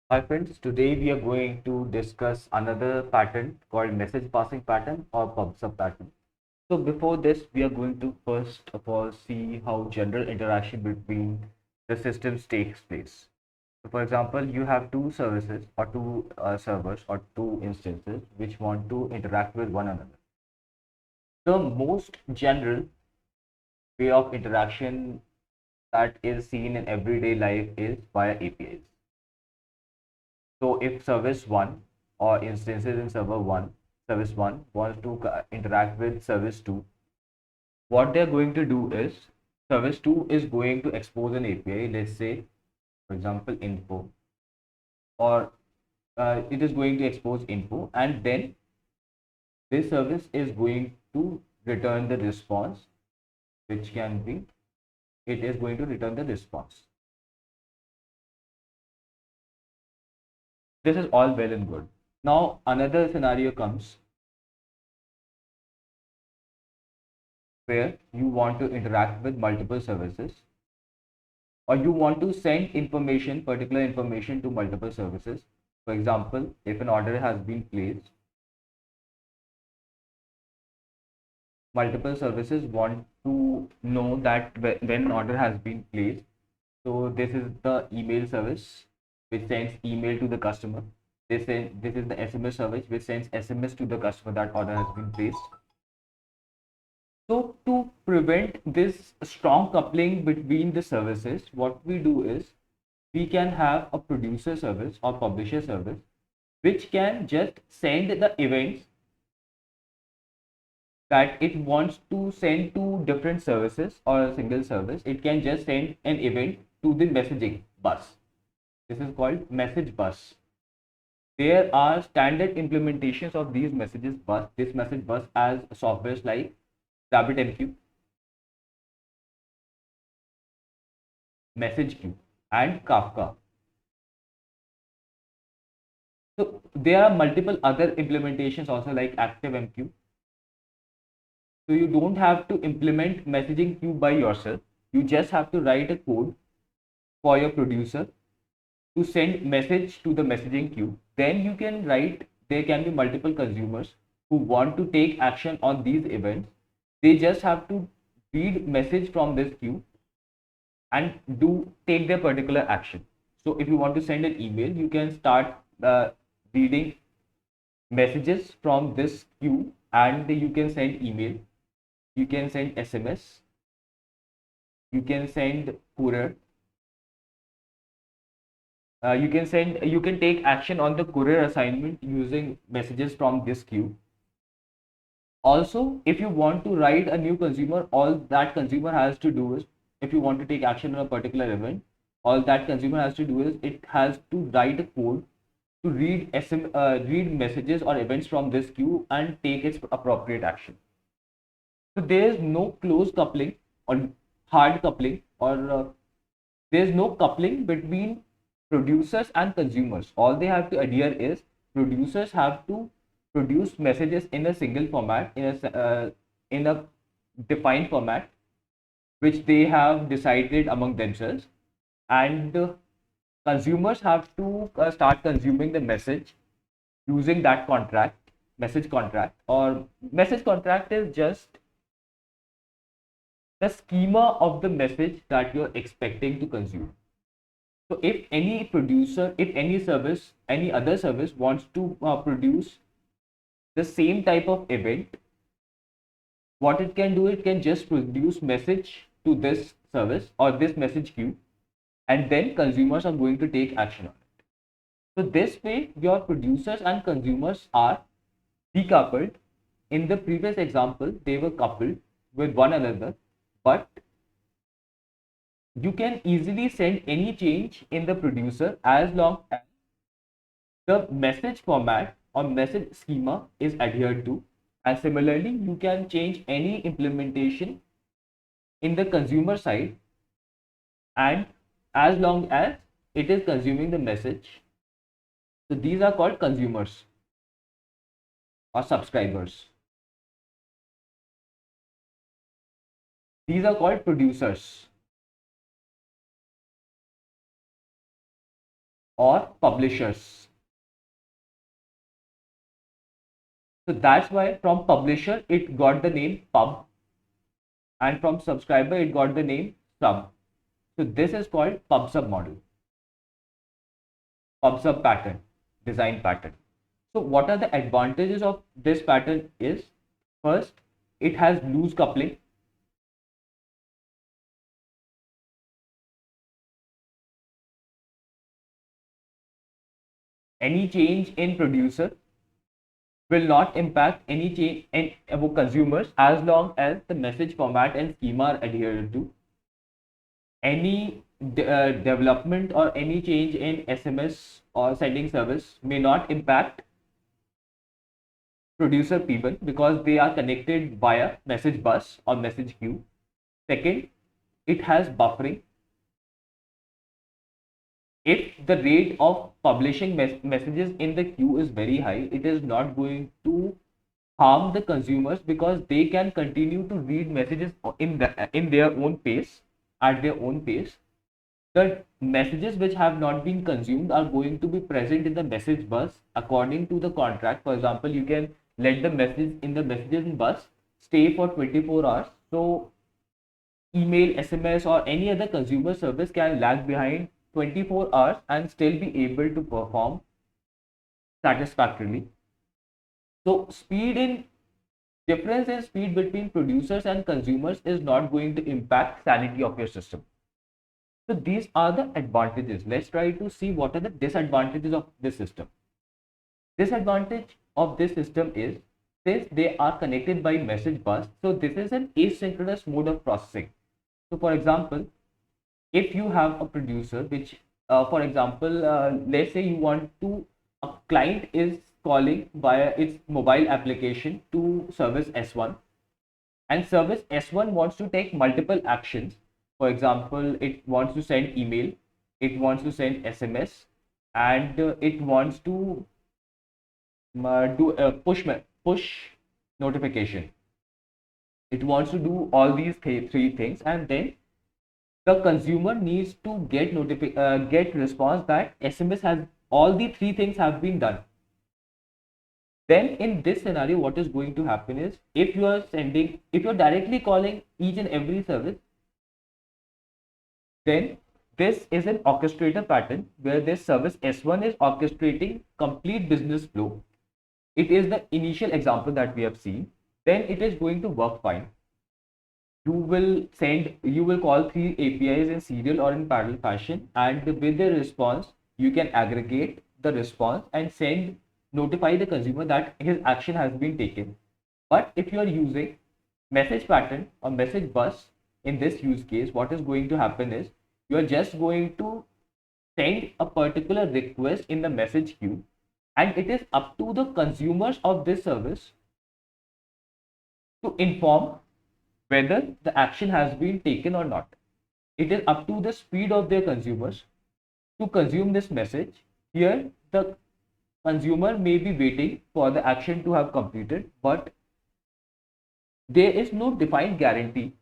Hi friends, today we are going to discuss another pattern called message passing pattern or pub sub pattern. So before this, we are going to first of all see how general interaction between the systems takes place. So for example, you have two services or two servers or two instances which want to interact with one another. The most general way of interaction that is seen in everyday life is via APIs. So if service 1 or instances in server 1, service 1 wants to interact with service 2, what they're going to do is service 2 is going to expose an API, let's say, for example, info, or it is going to expose info, and then this service is going to return the response, which can be, it is going to return the response. This is all well and good. Now, another scenario comes where you want to interact with multiple services or you want to send information, particular information to multiple services. For example, if an order has been placed, multiple services want to know that when an order has been placed. So this is the email service which sends email to the customer. This is the SMS service which sends SMS to the customer that order has been placed. So to prevent this strong coupling between the services, what we do is we can have a producer service or publisher service which can just send the events that it wants to send to different services or a single service. It can just send an event to the messaging bus. This is called message bus. There are standard implementations of these messages bus, this message bus as softwares like RabbitMQ, MessageQ, and Kafka. So there are multiple other implementations also like ActiveMQ. So you don't have to implement messaging queue by yourself. You just have to write a code for your producer to send message to the messaging queue. Then you can write, there can be multiple consumers who want to take action on these events. They just have to read message from this queue and take their particular action. So if you want to send an email, you can start reading messages from this queue and you can send email, you can send SMS, you can send courier, you can take action on the courier assignment using messages from this queue. Also, if you want to write a new consumer, all that consumer has to do is, if you want to take action on a particular event, all that consumer has to do is it has to write a code to read messages or events from this queue and take its appropriate action. So there is no close coupling or hard coupling or there is no coupling between producers and consumers. All they have to adhere is producers have to produce messages in a single format, in a defined format which they have decided among themselves, and consumers have to start consuming the message using that contract, message contract. Or message contract is just the schema of the message that you're expecting to consume. So if any producer, if any service, any other service wants to produce the same type of event, what it can do, it can just produce message to this service or this message queue, and then consumers are going to take action on it. So this way, your producers and consumers are decoupled. In the previous example, they were coupled with one another, but you can easily send any change in the producer as long as the message format or message schema is adhered to. And similarly, you can change any implementation in the consumer side, and as long as it is consuming the message. So these are called consumers or subscribers. These are called producers. or publishers. So that's why from publisher it got the name pub, and from subscriber it got the name sub. So this is called pub sub model, pub sub pattern, design pattern. So what are the advantages of this pattern is, first, it has loose coupling. Any change in producer will not impact any change in consumers as long as the message format and schema are adhered to. Any development or any change in SMS or sending service may not impact producer P1 because they are connected via message bus or message queue. Second, it has buffering. If the rate of publishing messages in the queue is very high, it is not going to harm the consumers because they can continue to read messages in their own pace, at their own pace. The messages which have not been consumed are going to be present in the message bus according to the contract. For example, you can let the message in the messages in bus stay for 24 hours. So email, SMS or any other consumer service can lag behind 24 hours and still be able to perform satisfactorily. So difference in speed between producers and consumers is not going to impact sanity of your system. So these are the advantages. Let's try to see what are the disadvantages of this system. Disadvantage of this system is, since they are connected by message bus, so this is an asynchronous mode of processing. So for example, if you have a producer which, for example, let's say you want to, a client is calling via its mobile application to service S1, and service S1 wants to take multiple actions. For example, it wants to send email, it wants to send SMS, and it wants to do a push notification. It wants to do all these three things, and then the consumer needs to get response that SMS has all the three things have been done. Then in this scenario, what is going to happen is, if you're directly calling each and every service, then this is an orchestrator pattern where this service S1 is orchestrating complete business flow. It is the initial example that we have seen. Then it is going to work fine. You will call three APIs in serial or in parallel fashion, and with the response, you can aggregate the response and notify the consumer that his action has been taken. But if you are using message pattern or message bus in this use case, what is going to happen is, you are just going to send a particular request in the message queue, and it is up to the consumers of this service to inform whether the action has been taken or not. It is up to the speed of their consumers to consume this message. Here, the consumer may be waiting for the action to have completed, but there is no defined guarantee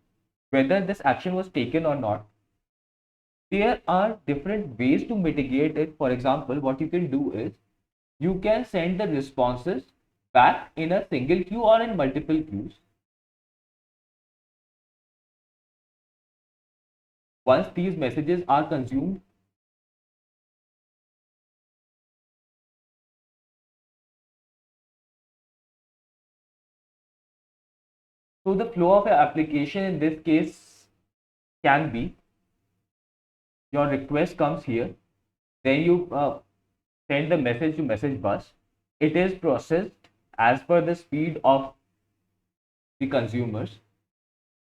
whether this action was taken or not. There are different ways to mitigate it. For example, what you can do is, you can send the responses back in a single queue or in multiple queues. Once these messages are consumed, so the flow of an application in this case can be, your request comes here, then you send the message to message bus. It is processed as per the speed of the consumers.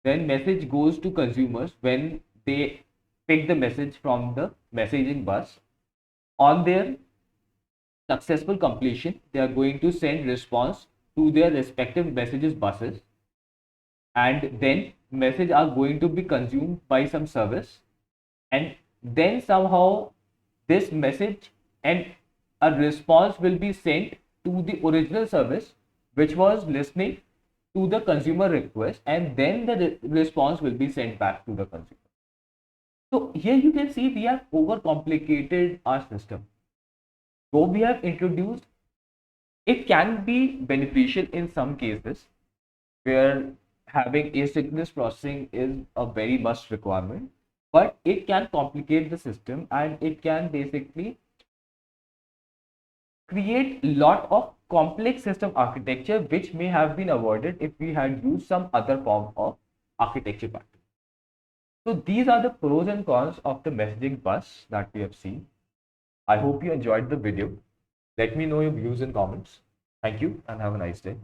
Then message goes to consumers when they pick the message from the messaging bus. On their successful completion, they are going to send response to their respective messages buses, and then message are going to be consumed by some service, and then somehow this message and a response will be sent to the original service which was listening to the consumer request, and then the response will be sent back to the consumer. So here you can see we have overcomplicated our system. Though we have introduced, it can be beneficial in some cases where having asynchronous processing is a very must requirement, but it can complicate the system and it can basically create a lot of complex system architecture which may have been avoided if we had used some other form of architecture pattern. So these are the pros and cons of the messaging bus that we have seen. I hope you enjoyed the video. Let me know your views and comments. Thank you and have a nice day.